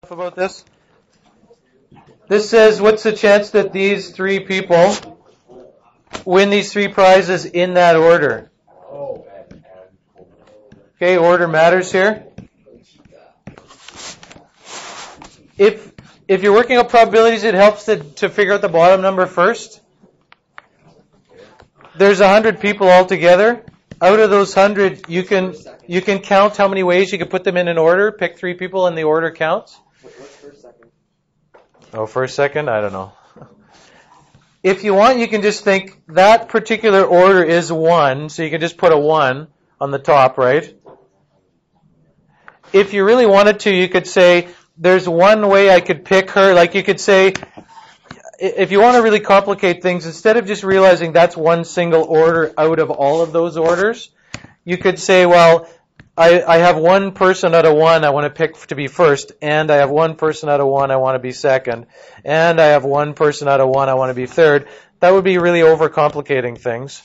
About this? This says, what's the chance that these three people win these three prizes in that order? Okay, order matters here. If you're working out probabilities, it helps to figure out the bottom number first. There's 100 people altogether. Out of those 100, you can count how many ways you can put them in an order. Pick three people and the order counts. What's first second? Oh, first second? I don't know. If you want, you can just think that particular order is 1, so you can just put a 1 on the top, right? If you really wanted to, you could say, there's one way I could pick her. Like you could say, if you want to really complicate things, instead of just realizing that's one single order out of all of those orders, you could say, well, I have one person out of 1 I want to pick to be first, and I have one person out of 1 I want to be second, and I have one person out of 1 I want to be third. That would be really overcomplicating things.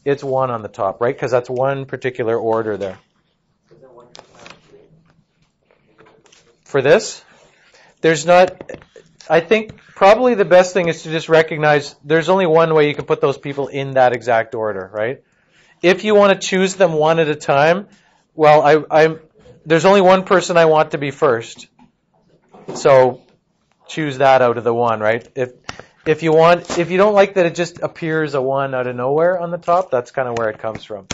It's 1 on the top, right? Because that's one particular order there. For this, there's not, I think probably the best thing is to just recognize there's only one way you can put those people in that exact order, right? If you want to choose them one at a time, well, there's only one person I want to be first. So choose that out of the 1, right? If you don't like that it just appears a 1 out of nowhere on the top, that's kind of where it comes from.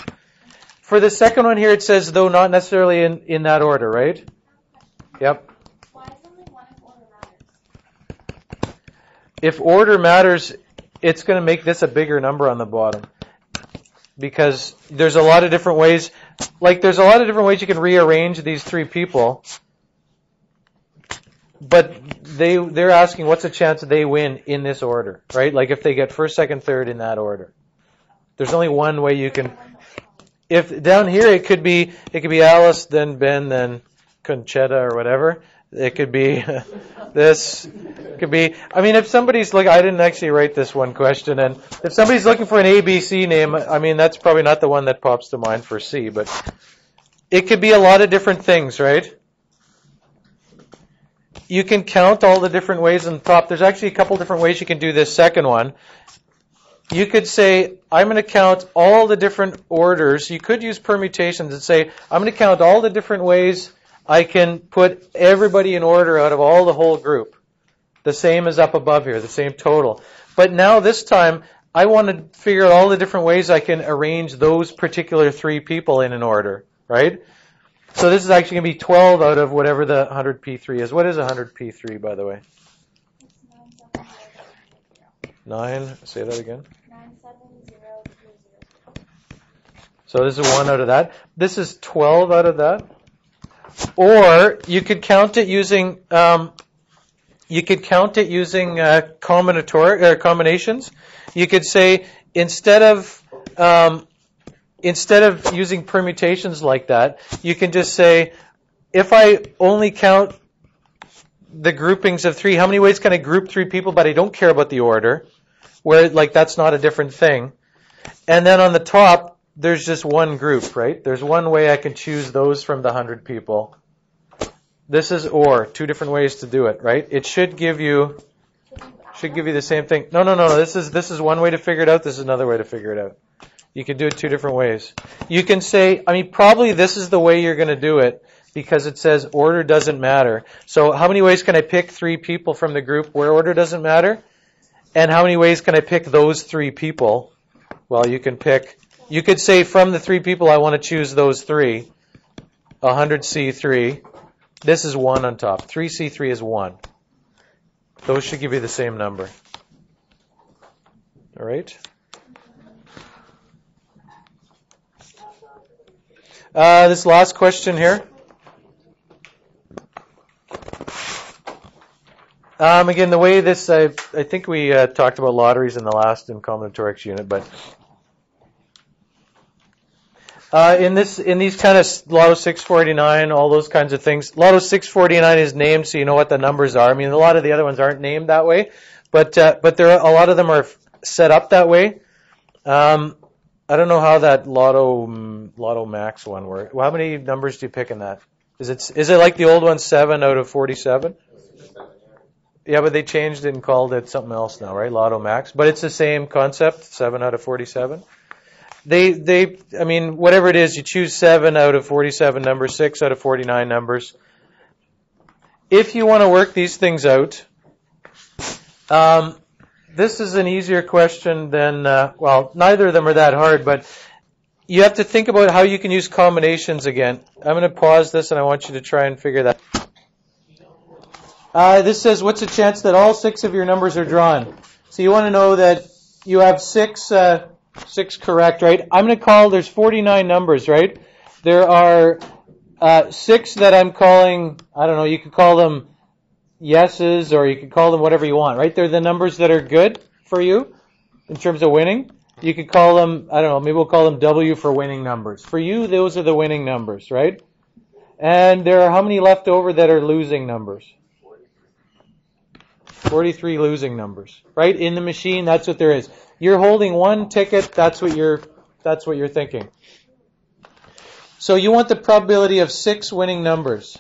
For the second one here, it says, though not necessarily in that order, right? Yep. Why is only 1 if order matters? If order matters, it's going to make this a bigger number on the bottom. Because there's a lot of different ways, there's a lot of different ways you can rearrange these three people. But they're asking what's the chance they win in this order, right? Like if they get first, second, third in that order. There's only one way you can. If down here it could be Alice, then Ben, then Conchetta or whatever. It could be this. It could be. I mean, if somebody's I didn't actually write this one question, and if somebody's looking for an ABC name, I mean, that's probably not the one that pops to mind for C, but it could be a lot of different things, right? You can count all the different ways on the top. There's actually a couple different ways you can do this second one. You could say, I'm going to count all the different orders. You could use permutations and say, I'm going to count all the different ways I can put everybody in order out of all the whole group. The same as up above here, the same total. But now this time, I want to figure out all the different ways I can arrange those particular three people in an order, right? So this is actually going to be 12 out of whatever the 100p3 is. What is 100p3, by the way? 9, say that again. 97030. So this is 1 out of that. This is 12 out of that. Or you could count it using combinations. You could say instead of using permutations like that, you can just say, if I only count the groupings of 3, how many ways can I group 3 people, but I don't care about the order, where that's not a different thing. And then on the top, there's just one group, right? There's one way I can choose those from the 100 people. This is or, 2 different ways to do it, right? It should give you the same thing. No. This is one way to figure it out. This is another way to figure it out. You can do it 2 different ways. You can say, probably this is the way you're going to do it because it says order doesn't matter. So how many ways can I pick 3 people from the group where order doesn't matter? And how many ways can I pick those 3 people? Well, you could say from the 3 people I want to choose those 3. 100C3. This is 1 on top. 3C3 is 1. Those should give you the same number. All right? This last question here. Again, the way this, I think we talked about lotteries in the last combinatorics unit, but in these kind of Lotto 649, all those kinds of things, Lotto 649 is named so you know what the numbers are. I mean, a lot of the other ones aren't named that way, but there are, a lot of them are set up that way. I don't know how that Lotto Max one works. Well, how many numbers do you pick in that? Is it like the old one, 7 out of 47? Yeah, but they changed it and called it something else now, right? Lotto Max. But it's the same concept, 7 out of 47. I mean, whatever it is, you choose 7 out of 47 numbers, 6 out of 49 numbers. If you want to work these things out, this is an easier question than, well, neither of them are that hard, but you have to think about how you can use combinations again. I'm going to pause this and I want you to try and figure that out. This says, what's the chance that all 6 of your numbers are drawn? So you want to know that you have 6 correct, right? I'm going to call, there's 49 numbers, right? There are 6 that I'm calling, I don't know, you could call them yeses or you could call them whatever you want, right? They're the numbers that are good for you in terms of winning. You could call them, I don't know, maybe we'll call them W for winning numbers. For you, those are the winning numbers, right? And there are how many left over that are losing numbers? 43 losing numbers, right? In the machine, that's what there is. You're holding one ticket, that's what you're thinking. So you want the probability of 6 winning numbers.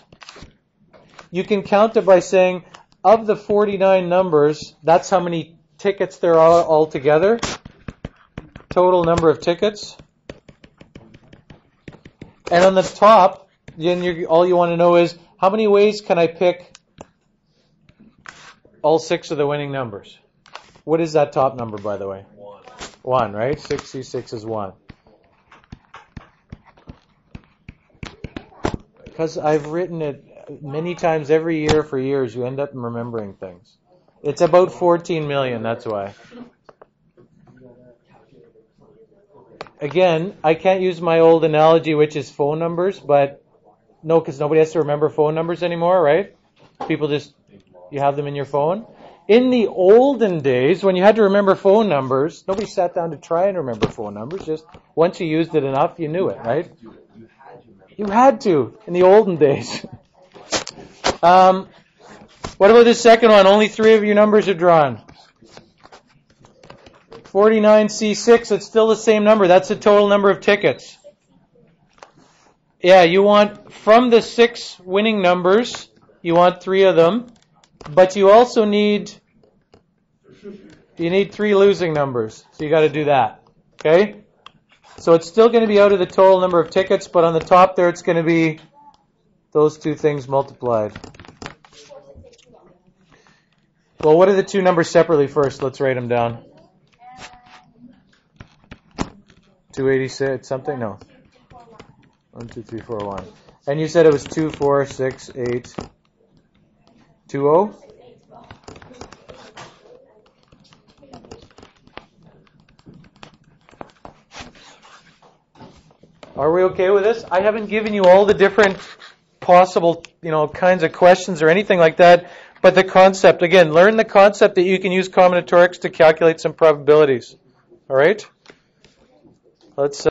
You can count it by saying, of the 49 numbers, that's how many tickets there are altogether. Total number of tickets. And on the top, then all you want to know is, how many ways can I pick all 6 of the winning numbers? What is that top number, by the way? 1, right? 66 is 1. Because I've written it many times every year for years, you end up remembering things. It's about 14 million, that's why. Again, I can't use my old analogy, which is phone numbers, but no, because nobody has to remember phone numbers anymore, right? People just, you have them in your phone. In the olden days, when you had to remember phone numbers, nobody sat down to try and remember phone numbers. Just once you used it enough, you knew it, right? You had to in the olden days. What about this second one? Only 3 of your numbers are drawn. 49C6, it's still the same number. That's the total number of tickets. Yeah, you want, from the 6 winning numbers, you want 3 of them, but you also need 3 losing numbers. So you got to do that. Okay? So it's still going to be out of the total number of tickets, but on the top there it's going to be those 2 things multiplied. Well, what are the 2 numbers separately first? Let's write them down. 286 something? No. 1, 2, 3, 4, 1. And you said it was 2, 4, 6, 8, 2, 0? Are we okay with this? I haven't given you all the different possible, kinds of questions or anything like that, but the concept, again, learn the concept that you can use combinatorics to calculate some probabilities. All right? Let's